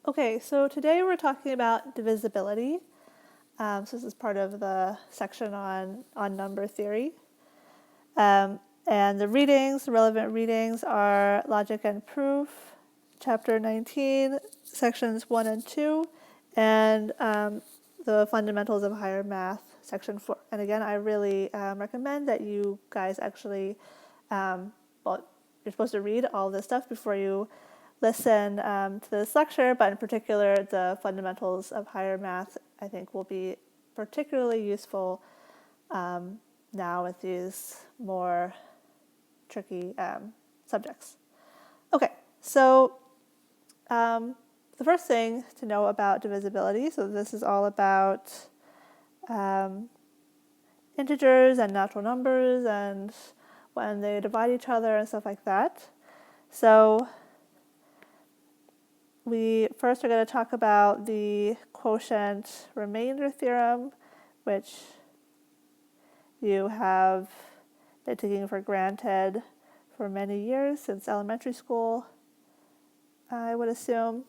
Okay, so today we're talking about divisibility. So this is part of the section on number theory. And the relevant readings are Logic and Proof, chapter 19, sections 1 and 2, and the Fundamentals of Higher Math, section 4. And again, I really recommend that you guys actually, well, you're supposed to read all this stuff before you listen to this lecture, but in particular, the Fundamentals of Higher Math, I think, will be particularly useful now with these more tricky subjects. Okay, so the first thing to know about divisibility, so this is all about integers and natural numbers and when they divide each other and stuff like that. So we first are going to talk about the quotient remainder theorem, which you have been taking for granted for many years since elementary school, I would assume.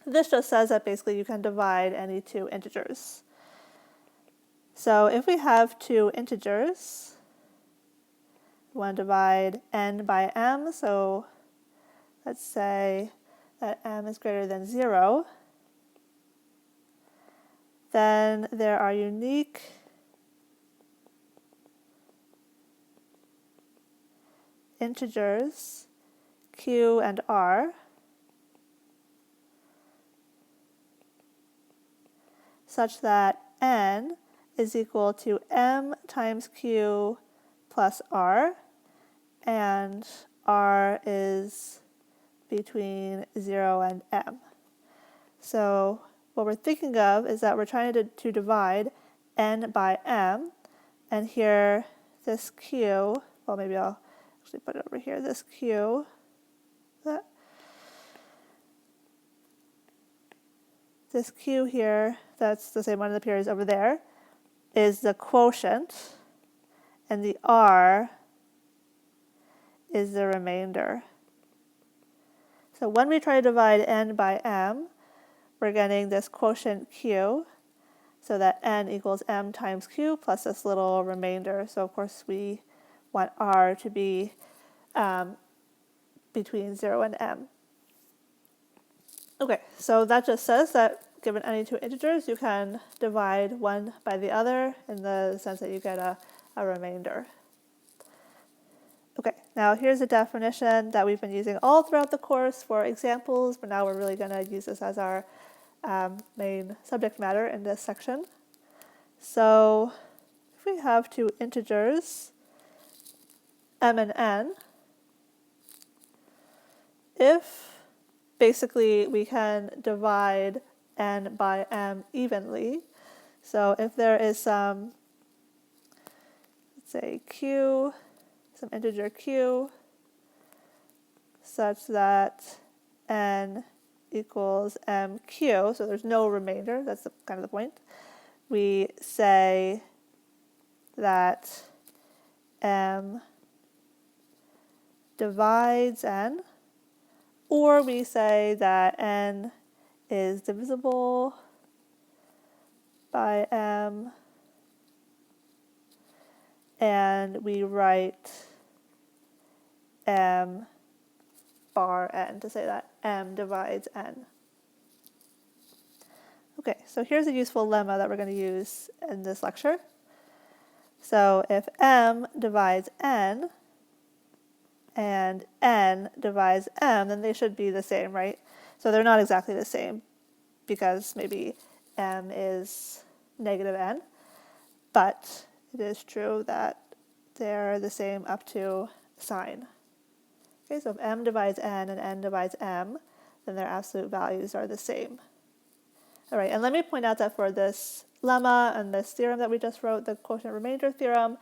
This just says that basically you can divide any two integers. So if we have two integers, we want to divide n by m, so let's say that m is greater than 0, then there are unique integers q and r such that n is equal to m times q plus r, and r is between 0 and m. So what we're thinking of is that we're trying to divide n by m, and here this q, well, maybe I'll actually put it over here, this q, this q here, that's the same one that appears over there, is the quotient, and the r is the remainder. So when we try to divide n by m, we're getting this quotient q, so that n equals m times q plus this little remainder. So of course we want r to be between 0 and m. Okay, so that just says that given any two integers, you can divide one by the other in the sense that you get a remainder. Okay, now here's a definition that we've been using all throughout the course for examples, but now we're really going to use this as our main subject matter in this section. So if we have two integers, m and n, if basically we can divide n by m evenly, so if there is some, let's say q, some integer q, such that n equals mq, so there's no remainder, that's kind of the point, we say that m divides n, or we say that n is divisible by m, and we write m bar n to say that m divides n. Okay, so here's a useful lemma that we're going to use in this lecture. So if m divides n and n divides m, then they should be the same, right? So they're not exactly the same because maybe m is negative n, but it is true that they're the same up to sign. Okay, so if m divides n and n divides m, then their absolute values are the same. All right, and let me point out that for this lemma and this theorem that we just wrote, the quotient remainder theorem,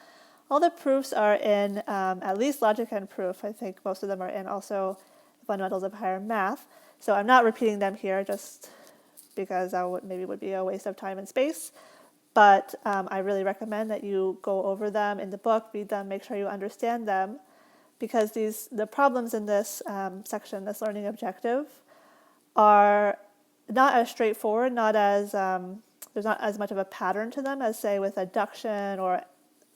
all the proofs are in at least Logic and Proof. I think most of them are in also the Fundamentals of Higher Math. So I'm not repeating them here just because that would be a waste of time and space. But I really recommend that you go over them in the book, read them, make sure you understand them, because the problems in this section, this learning objective, are not as straightforward, not as there's not as much of a pattern to them as, say, with adduction or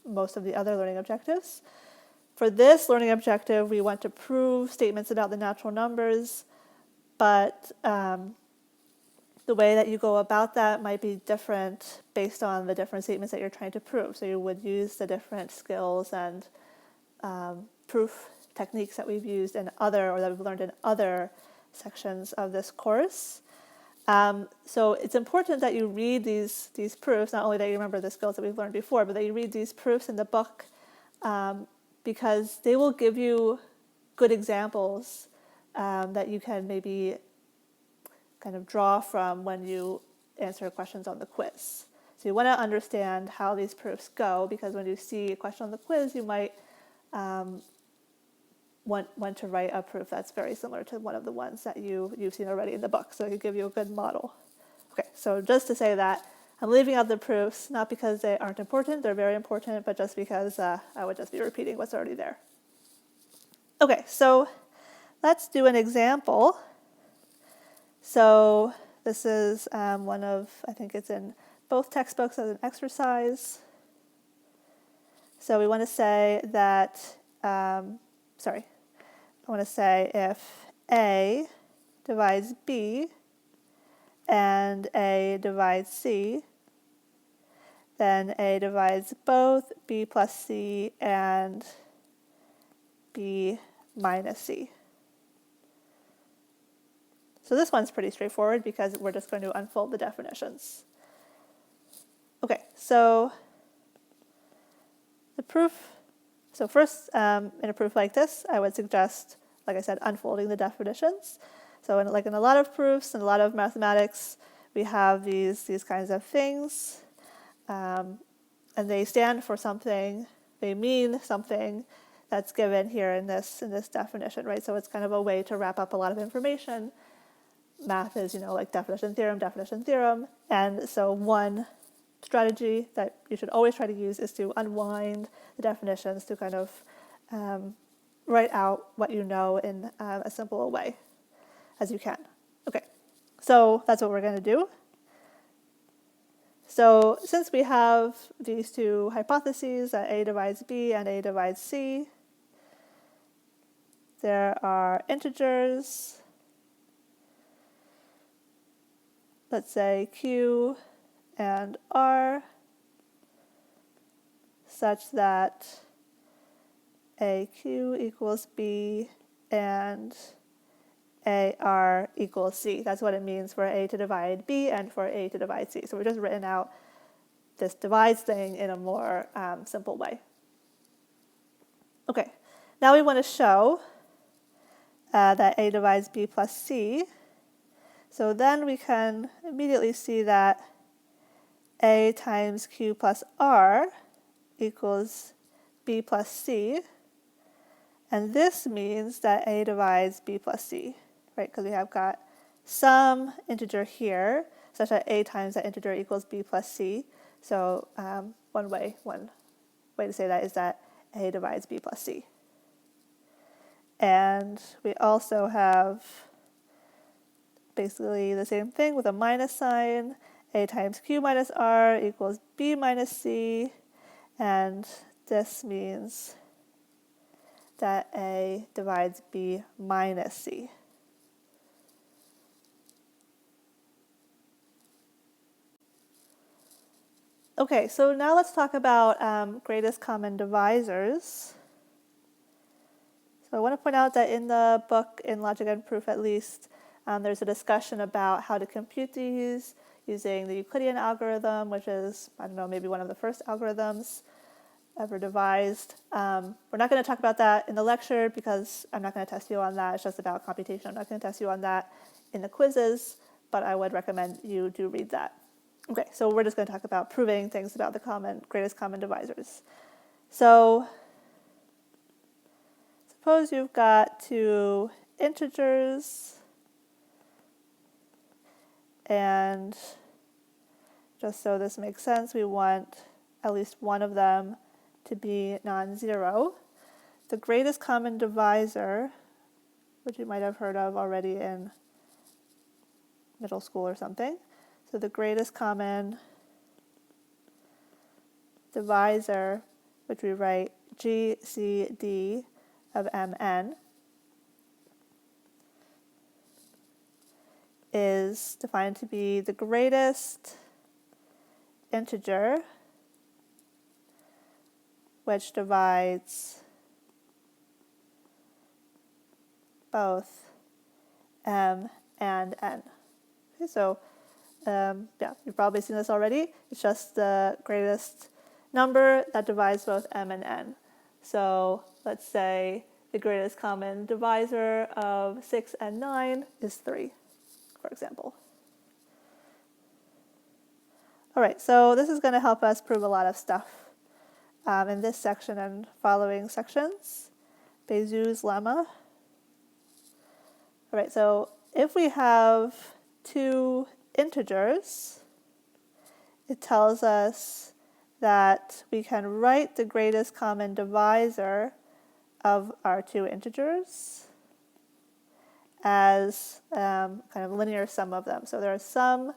most of the other learning objectives. For this learning objective, we want to prove statements about the natural numbers, but the way that you go about that might be different based on the different statements that you're trying to prove. So you would use the different skills and proof techniques that we've used in other, or that we've learned in other sections of this course. So it's important that you read these proofs, not only that you remember the skills that we've learned before, but that you read these proofs in the book, because they will give you good examples that you can maybe kind of draw from when you answer questions on the quiz. So you want to understand how these proofs go, because when you see a question on the quiz, you might want to write a proof that's very similar to one of the ones that you've seen already in the book. So it can give you a good model. Okay, so just to say that I'm leaving out the proofs, not because they aren't important, they're very important, but just because I would just be repeating what's already there. Okay, so let's do an example. So this is one of, I think it's in both textbooks as an exercise. So we want to say that, I want to say if A divides B and A divides C, then A divides both B plus C and B minus C. So this one's pretty straightforward because we're just going to unfold the definitions. Okay, so the proof. So first, in a proof like this, I would suggest, like I said, unfolding the definitions. So in a lot of proofs and a lot of mathematics, we have these kinds of things, and they stand for something. They mean something that's given here in this definition, right? So it's kind of a way to wrap up a lot of information. Math is, like definition, theorem. And so one strategy that you should always try to use is to unwind the definitions to kind of write out what you know in as simple a way as you can. Okay, so that's what we're going to do. So since we have these two hypotheses, that A divides B and A divides C, there are integers, let's say Q and R, such that AQ equals B and AR equals C. That's what it means for A to divide B and for A to divide C. So we've just written out this divides thing in a more simple way. Okay, now we want to show that A divides B plus C. So then we can immediately see that A times Q plus R equals B plus C. And this means that A divides B plus C, right? Because we have got some integer here, such that A times that integer equals B plus C. So one way to say that is that A divides B plus C. And we also have basically the same thing with a minus sign. A times Q minus R equals B minus C. And this means that A divides B minus C. Okay, so now let's talk about greatest common divisors. So I want to point out that in the book, in Logic and Proof at least, there's a discussion about how to compute these using the Euclidean algorithm, which is, maybe one of the first algorithms ever devised. We're not going to talk about that in the lecture because I'm not going to test you on that. It's just about computation. I'm not going to test you on that in the quizzes, but I would recommend you do read that. Okay, so we're just going to talk about proving things about the greatest common divisors. So suppose you've got two integers, and just so this makes sense, we want at least one of them to be non-zero. The greatest common divisor, which you might have heard of already in middle school or something. So the greatest common divisor, which we write GCD of MN, is defined to be the greatest integer which divides both m and n. Okay, so yeah, you've probably seen this already. It's just the greatest number that divides both m and n. So let's say the greatest common divisor of 6 and 9 is 3, for example. All right, so this is going to help us prove a lot of stuff in this section and following sections. Bézout's lemma. All right, so if we have two integers, it tells us that we can write the greatest common divisor of our two integers as kind of linear sum of them. So there are some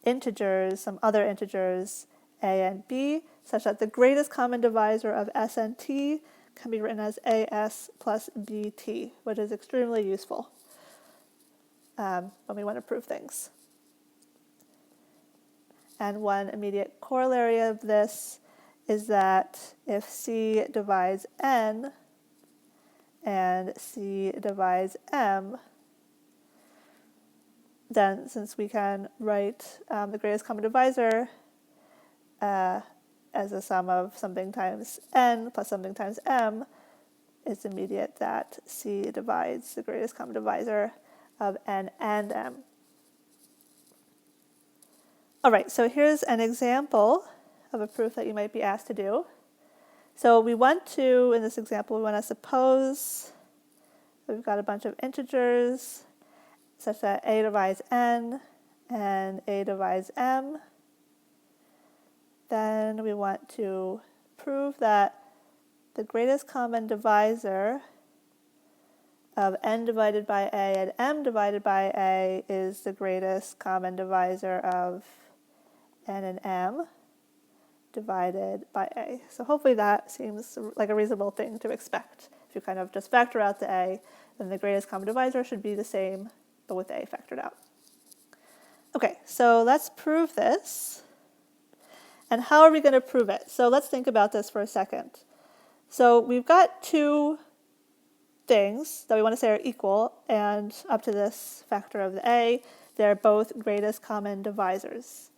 integers, some other integers, a and b, such that the greatest common divisor of s and t can be written as as plus bt, which is extremely useful when we want to prove things. And one immediate corollary of this is that if c divides n and c divides m, then since we can write the greatest common divisor as a sum of something times n plus something times m, it's immediate that c divides the greatest common divisor of n and m. All right, so here's an example of a proof that you might be asked to do. So we want to, in this example, we want to suppose we've got a bunch of integers such that a divides n and a divides m. Then we want to prove that the greatest common divisor of n divided by a and m divided by a is the greatest common divisor of n and m divided by a. So hopefully that seems like a reasonable thing to expect. If you kind of just factor out the a, then the greatest common divisor should be the same, but with a factored out. Okay, so let's prove this. And how are we going to prove it? So let's think about this for a second. So we've got two things that we want to say are equal, and up to this factor of the a, they're both greatest common divisors.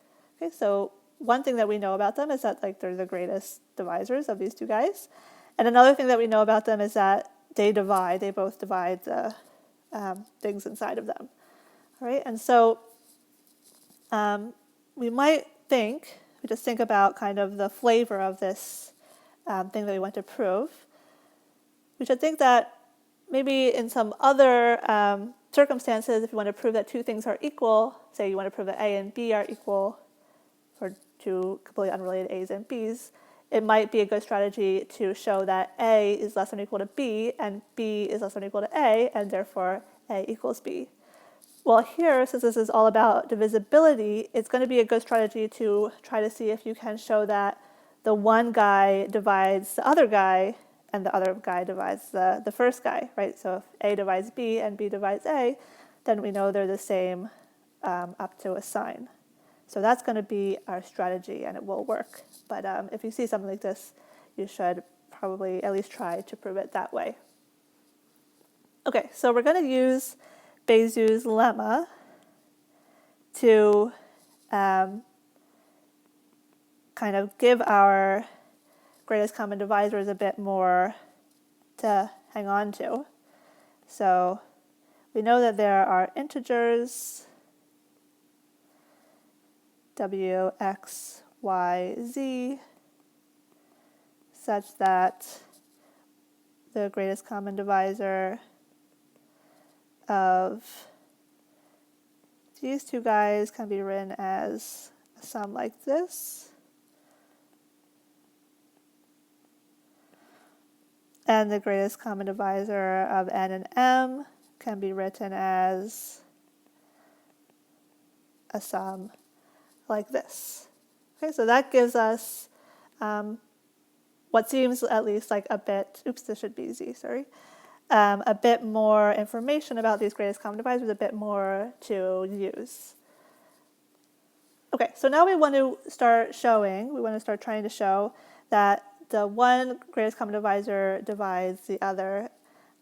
Okay, so one thing that we know about them is that they're the greatest divisors of these two guys. And another thing that we know about them is that they both divide the things inside of them. All right, and so we might just think about kind of the flavor of this thing that we want to prove. We should think that maybe in some other circumstances, if you want to prove that two things are equal, say you want to prove that a and b are equal, for two completely unrelated a's and b's, it might be a good strategy to show that a is less than or equal to b and b is less than or equal to a, and therefore a equals b. Well, here, since this is all about divisibility, it's going to be a good strategy to try to see if you can show that the one guy divides the other guy and the other guy divides the first guy, right? So if a divides b and b divides a, then we know they're the same up to a sign. So that's going to be our strategy, and it will work. But if you see something like this, you should probably at least try to prove it that way. Okay, so we're going to use Bézout's lemma to kind of give our greatest common divisors a bit more to hang on to. So we know that there are integers w, x, y, z, such that the greatest common divisor of these two guys can be written as a sum like this. And the greatest common divisor of n and m can be written as a sum like this. Okay, so that gives us what seems at least like a bit, oops, this should be z, sorry, a bit more information about these greatest common divisors, a bit more to use. Okay, so now we want to start trying to show that the one greatest common divisor divides the other,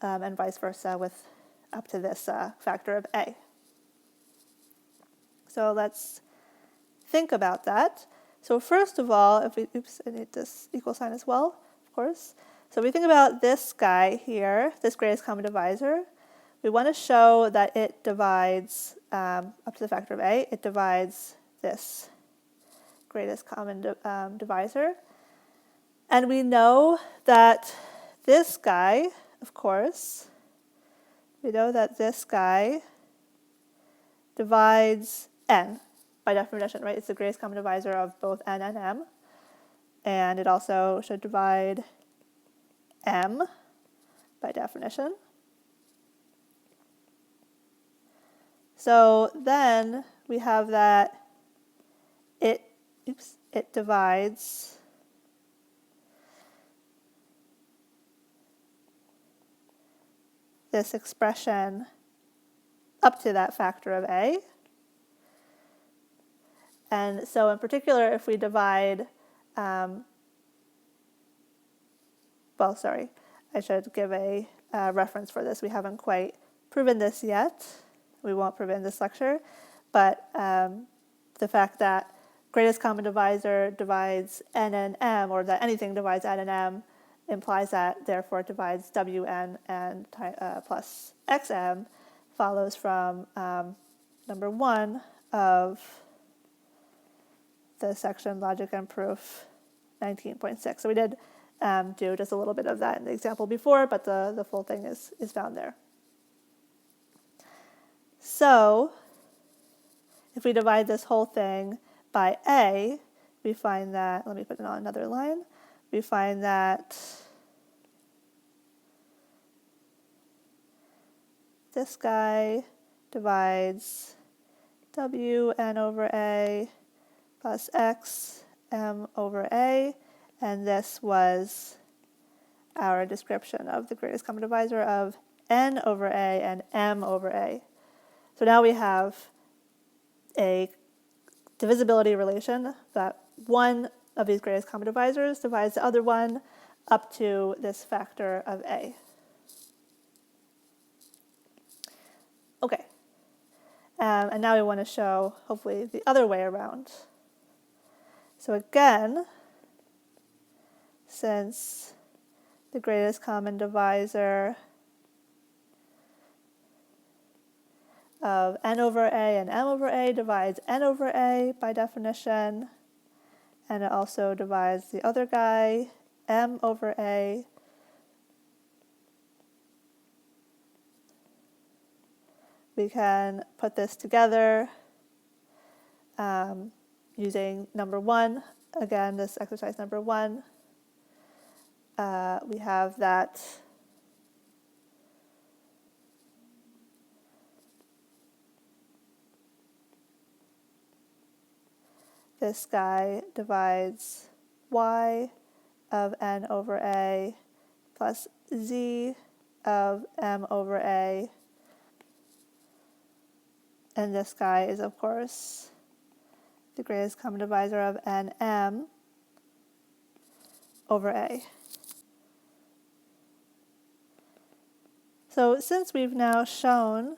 and vice versa with up to this factor of a. So let's think about that. So first of all, if we, oops, I need this equal sign as well, of course. So if we think about this guy here, this greatest common divisor, we want to show that it divides, up to the factor of a, it divides this greatest common divisor. And we know that this guy, of course, we know that this guy divides n by definition, right? It's the greatest common divisor of both n and m. And it also should divide m by definition. So then we have that it divides this expression up to that factor of a. And so in particular, if we divide, well, sorry, I should give a reference for this. We haven't quite proven this yet. We won't prove it in this lecture. But the fact that greatest common divisor divides n and m, or that anything divides n and m, implies that therefore it divides wn and plus xm, follows from number 1 of the section Logic and Proof 19.6. So we did do just a little bit of that in the example before, but the full thing is found there. So if we divide this whole thing by a, we find that, let me put it on another line, we find that this guy divides wn over a plus x m over a, and this was our description of the greatest common divisor of n over a and m over a. So now we have a divisibility relation that one of these greatest common divisors divides the other one up to this factor of a. Okay, and now we want to show, hopefully, the other way around. So again, since the greatest common divisor of n over a and m over a divides n over a by definition, and it also divides the other guy, m over a, we can put this together using number 1. Again, this exercise number 1. We have that this guy divides y of n over a plus z of m over a. And this guy is, of course, the greatest common divisor of nm over a. So since we've now shown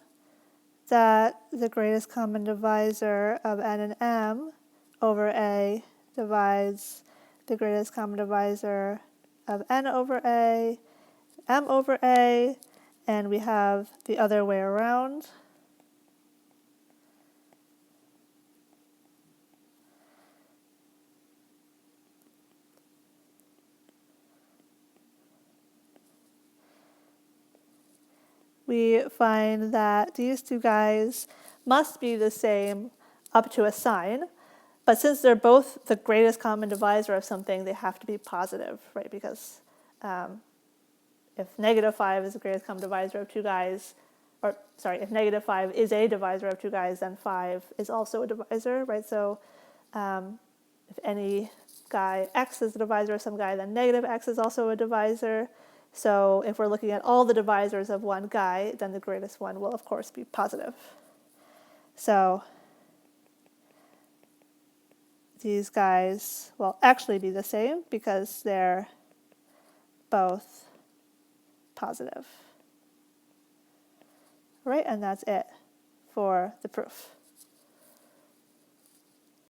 that the greatest common divisor of n and m over a divides the greatest common divisor of n over a, m over a, and we have the other way around. We find that these two guys must be the same up to a sign, but since they're both the greatest common divisor of something, they have to be positive, right? Because if -5 is the greatest common divisor of two guys, or sorry, if negative 5 is a divisor of two guys, then 5 is also a divisor, right? So if any guy x is a divisor of some guy, then negative x is also a divisor. So if we're looking at all the divisors of one guy, then the greatest one will, of course, be positive. So these guys will actually be the same because they're both positive. Right, and that's it for the proof.